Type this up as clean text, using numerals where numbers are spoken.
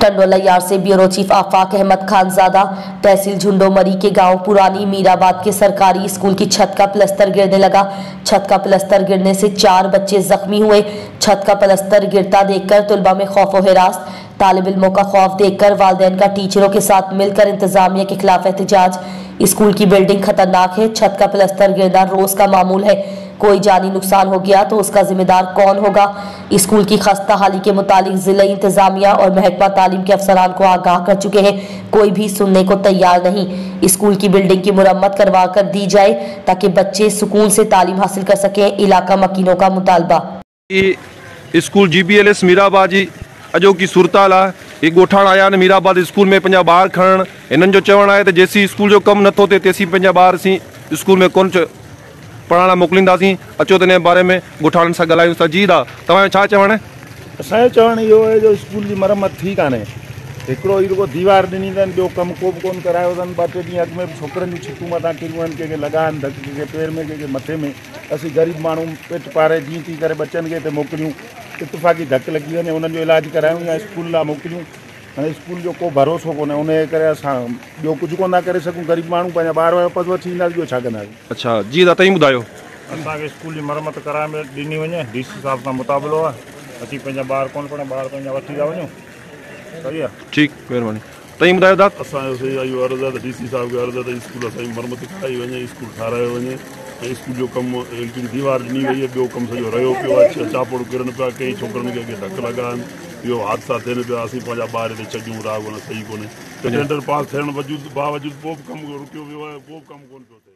टंडोला यार से bureau chief आफाक अहमद खानजादा। तहसील झुंडोमरी के गांव पुरानी मीराबाद के सरकारी स्कूल की छत का प्लास्टर गिरने लगा। छत का प्लास्टर गिरने से 4 बच्चे जख्मी हुए। छत का प्लास्टर गिरता देखकर तुलबा में खौफ व हिरास। तालिब इल्मों का खौफ देखकर वालिदैन का टीचरों के साथ मिलकर इंतजामिया के खिलाफ एहतजाज। स्कूल की बिल्डिंग खतरनाक है, छत का प्लास्टर गिरना रोज का मामूल है। कोई जानी नुकसान हो गया तो उसका जिम्मेदार कौन होगा। स्कूल की खस्ता हाली के मुतालिक जिला इंतजामिया और महकमा तालीम के अफसरान को आगाह कर चुके हैं, कोई भी सुनने को तैयार नहीं। स्कूल की बिल्डिंग की मुरम्मत करवा कर दी जाए ताकि बच्चे सुकून से तालीम हासिल कर सकें। इलाका मकीनों का मुतालबा। स्कूल GBLS मीराबाद जी अजो की सूरताल है। ये गोठाण आया ने मीराबाद स्कूल में पंजा ॿार खणण। इन्हनि जो चवण आहे त जेसी स्कूल जो कम नथो थिए तेसी पंजा ॿार सी स्कूल में कोन पढ़ाना मोकिलींदासीं। अचो त इन बारे में गोठाणनि सां ॻाल्हायूं था। जी दा तव्हांजो छा चवण आहे? असांजो चवण इहो आहे जो स्कूल जी मरम्मत थी कान्हे। हिकिड़ो ई रुगो दीवार ॾिनी अथनि, ॿियो कमु को बि कोन करायो अथनि। 2-3 ॾींहं अॻु में छोकिरनि जूं छिकूं मथां किरियूं आहिनि, कंहिंखे लॻा आहिनि धक, कंहिंखे पेर में, कंहिंखे मथे में। असीं ग़रीब माण्हू पेट पारे जीअं थी करे बच्चनि खे हिते मोकिलियूं, इतफ़ाक़ी धक लॻी वञे उन्हनि जो इलाजु करायूं या स्कूल लाइ मोकिलियूं। हाणे स्कूल जो को भरोसो कोन्हे, उन जे करे असां ॿियो कुझु कोन था करे सघूं। ग़रीब माण्हू पंहिंजा ॿार वापसि वठी ईंदासीं, ॿियो छा कंदासीं। अच्छा जी दादा तव्हां ॿुधायो। असांखे स्कूल जी मरम्मत कराए में ॾिनी वञे, DC साहब सां मुताबिलो आहे। असीं पंहिंजा ॿार कोन पढ़े, ॿार पंहिंजा वठी था वञूं। सही आहे, ठीकु, महिरबानी। तव्हां ॿुधायो दादा। असांजो सही इहो अर्ज़ु आहे त DC साहब खे अर्ज़ु आहे त स्कूल असांजी मरम्मत कराई वञे, स्कूल ठारायो वञे। ऐं स्कूल जो कमु दीवार ॾिनी वई आहे, ॿियो कमु सॼो रहियो पियो आहे। चापोड़ किरनि पिया, कई छोकिरनि खे धक लॻा आहिनि, ॿियो हादसा थियनि पिया। असीं पंहिंजा ॿार हिते छॾियूं, राह कोन सही कोन्हे। टेंडर पास थियण बावजूदि पोइ बि कमु रुकियो वियो आहे, पोइ बि कमु कोन पियो थिए।